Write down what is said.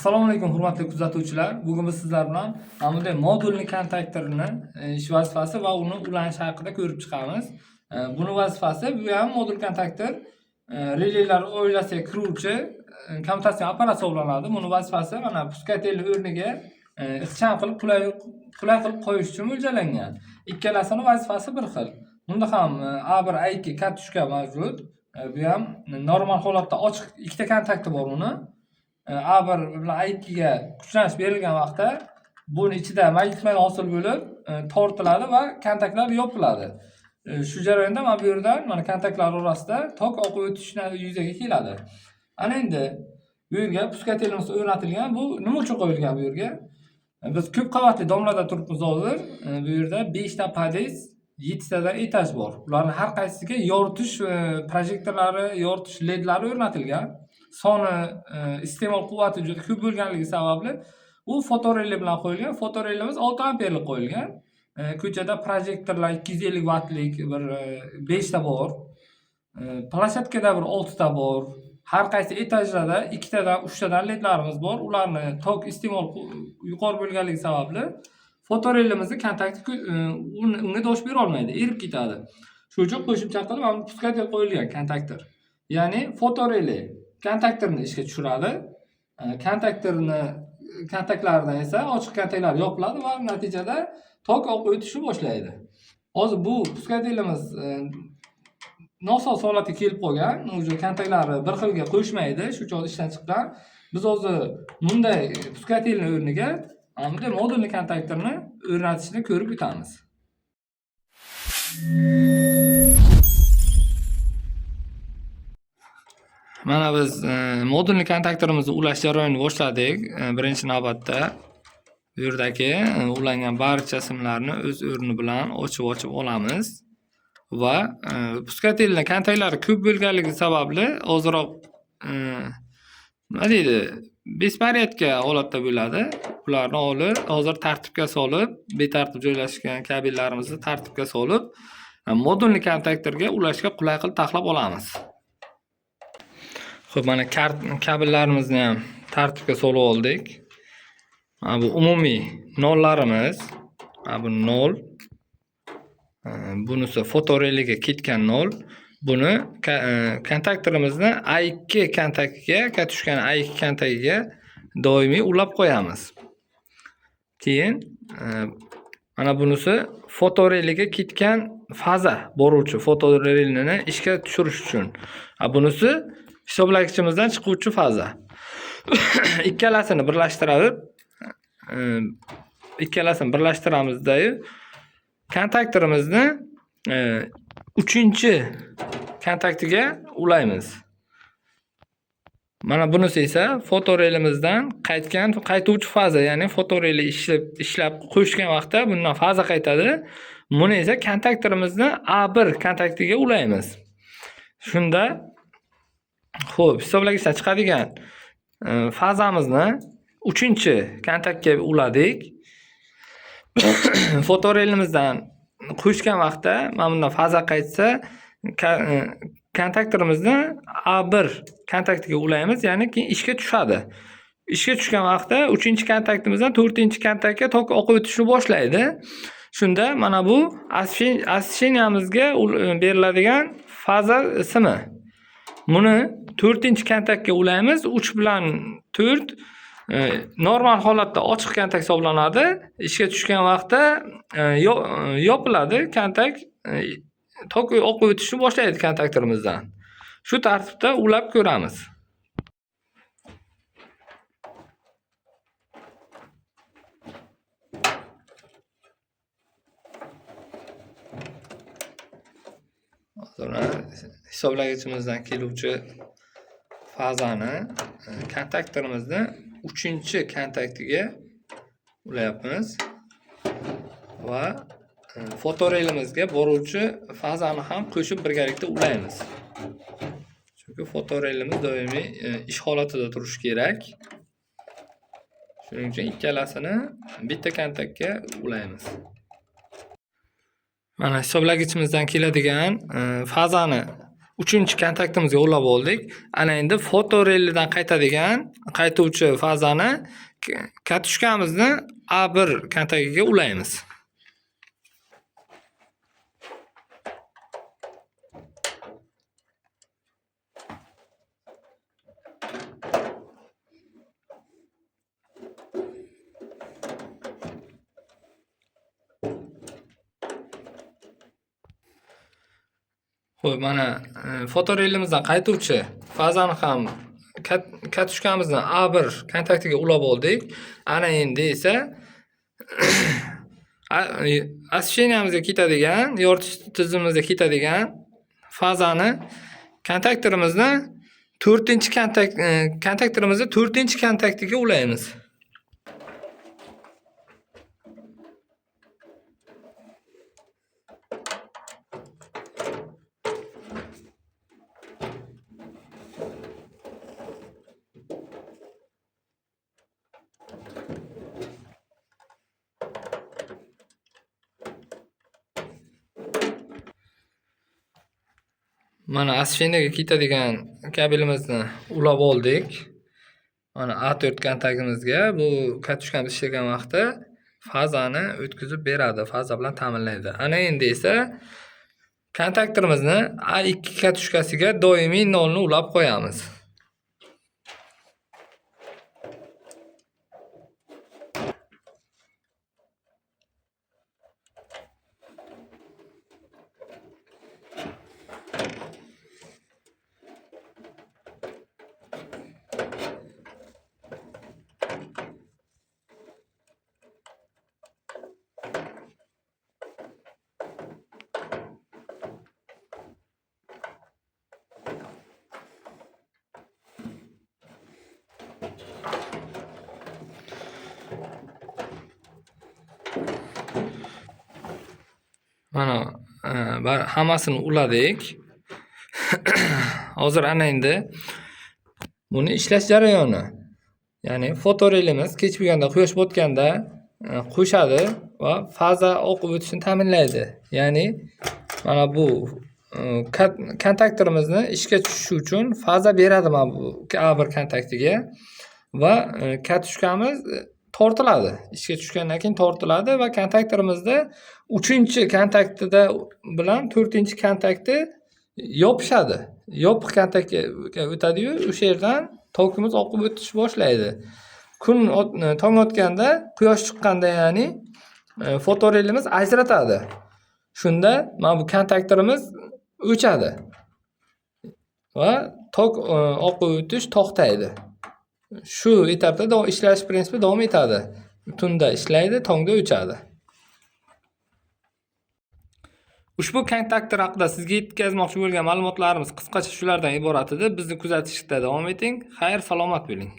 Assalomu alaykum hurmatli kuzatuvchilar. Bugun biz sizlar bilan mana bunday modulli kontaktorni ish vazifasi va uni ulanishi haqida ko'rib chiqamiz. Buni vazifasi bu ham modul kontaktor relaylar oilasiga kiruvchi kommutatsiya apparat hisoblanadi. Buni vazifasi mana puskatelni o'rniga ixcham qilib qulay qilib qo'yish uchun mo'ljallangan. Ikkalasining vazifasi bir xil. Bunda ham A1 A2 kartochka mavjud. Bu ham normal holatda ochiq ikkita kontakti bor uni. A1 bilan A2 ga kuchlanish berilgan vaqtda buni ichida magnitmen hosil bo'lib, tortiladi va kontaktlar yopiladi. Shu jarayonda mana bu yerdan mana kontaktlar orasida tok oqib o'tishi yuzaga keladi. Ana endi bu yerga puskatelimiz o'rnatilgan. Bu nima uchun qo'yilgan bu yerga? Biz ko'p qavatli domlada turibmiz hozir. Bu yerda 5 ta podez, 7 tadan etaj bor. Ularning har qaysisiga yoritish projektorlari, yoritish ledlari o'rnatilgan. Soni iste'mol quvvati juda ko'p bo'lganligi sababli u fotorelli bilan qo'yilgan. Fotorellimiz 6 amperlik qo'yilgan. Ko'chada projektorlar 250 wattlik bir 5 ta bor. Plashatkada bir 6 ta bor. Har qaysi etajlarda 2 tadan 3 tadan ledlarimiz bor. Ularni tok iste'mol yuqori bo'lganligi sababli fotorellimizni kontakti unga dosh bera olmaydi, erib ketadi. Shuning uchun qo'shimcha qilib mana puskatel qo'yilgan kontaktor. Ya'ni fotorelli kontaktorni ishga tushiradi. Kontaktlardan esa ochiq kontaktlar yopiladi va natijada tok oqib o'tishni boshlaydi. Hozir bu puskatelimiz nosoz holatga kelib qolgan. O'sha kontaktlari bir xilga qo'shmaydi, shu uchun ishdan chiqqan. Biz hozir bunday puskatelni o'rniga bunday modulli kontaktorni o'rnatishni ko'rib o'tamiz. Mana biz modulli kontaktorimizni ulash jarayonini boshladik. Birinchi navbatda bu yerdagi ulangan barcha simlarni o'z o'rni bilan ochib olamiz va puskatelni kontaktlari ko'p bo'lganligi sababli ozroq nima deydi, bespariyatga holatda bo'ladi. Ularni olib, hozir tartibga solib, betartib joylashgan kabellarimizni tartibga solib, modulli kontaktorga ulashga qulay qilib taxlab olamiz. Xo'p, mana kabellarimizni ham tartibga solib oldik. Mana bu umumiy nollarimiz. Mana bu 0. Bunisi fotorelliga ketgan 0. Buni kontaktorimizni A2 kontaktiga, katushkani A2 kontaktiga doimiy ulab qo'yamiz. Keyin mana bunisi fotorelliga ketgan faza boruvchi fotorellini ishga tushirish uchun. Bunisi hisoblagichimizdan chiquvchi faza. Ikkalasini birlashtiramiz-da kontaktorimizni 3-kontaktiga ulaymiz. Mana bunisi esa fotorellimizdan qaytuvchi faza, ya'ni fotorelli ishlab qo'shgan vaqtda bundan faza qaytadi. Buni esa kontaktorimizni A1 kontaktiga ulaymiz. Shunda xo'p, hisoblagichdan chiqadigan fazamizni 3-kontaktga uladik. Fotorellimizdan qo'shgan vaqtda mana bundan faza qaytsa, kontaktorimizni A1 kontaktiga ulaymiz, ya'ni keyin ishga tushadi. Ishga tushgan vaqtda 3-kontaktimizdan 4-kontaktga tok oqib o'tishni boshlaydi. Shunda mana bu освещениямizga beriladigan faza ismi. Buni 4-kontaktga ulaymiz. 3 bilan 4 normal holatda ochiq kontakt hisoblanadi. Ishga tushgan vaqtda yopiladi kontakt, tok oqib o'tishni boshlaydi kontaktorimizdan. Shu tartibda ulab ko'ramiz. Hisoblagichimizdan keluvchi fazani kontaktorimizni 3-kontaktiga ulayapmiz va fotorellimizga boruvchi fazani ham qo'shib birgalikda ulaymiz. Chunki fotorellimiz doimiy ish holatida turishi kerak. Shuning uchun ikkalasini bitta kontaktga ulaymiz. Mana hisoblagichimizdan keladigan fazani 3-chi kontaktimizga ulab oldik. Ana endi fotorellidan qaytadigan qaytuvchi fazani katushkamizni A1 kontaktiga ulaymiz. Xo'p, mana fotorellimizdan qaytuvchi fazani ham katushkamizni A1 kontaktiga ulab oldik. Ana endi esa освещениямizga ketadigan, yoritish tizimimizga ketadigan fazani kontaktorimizni 4-chi kontaktiga ulaymiz. Mana освещениyaga ketadigan kabelimizni ulab oldik. Mana A4 kontaktimizga bu katushkamiz ishlagan vaqtda fazani o'tkazib beradi, faza bilan ta'minlaydi. Ana endi esa kontaktorimizni A2 katushkasiga doimiy nolni ulab qo'yamiz. Mana hammasini uladik. Hozir ana endi buni ishlash jarayoni. Ya'ni fotorelimiz kech bo'lganda, quyosh botganda qo'shadi va faza oqib o'tishini ta'minlaydi. Ya'ni mana bu kontaktorimizni ishga tushishi uchun faza beradi mana bu A1 kontaktiga va katushkamiz tortiladi. Ishga tushgandan keyin tortiladi va kontaktorimizda 3-chi kontaktida bilan 4-chi kontakti yopishadi. Yopiq kontaktga o'tadi-yu, o'sha yerdan tokimiz oqib o'tish boshlaydi. Tong otganda, quyosh chiqqanda ya'ni fotorelimiz ajratadi. Shunda mana bu kontaktorimiz o'chadi va tok oqib o'tish to'xtaydi. Shu etapda ishlash prinsipi davom etadi. Tunda ishlaydi, tongda o'chadi. Ushbu kontaktor haqida sizga yetkazmoqchi bo'lgan ma'lumotlarimiz qisqacha shulardan iborat edi. Bizni kuzatishda davom eting. Xayr, salomat bo'ling.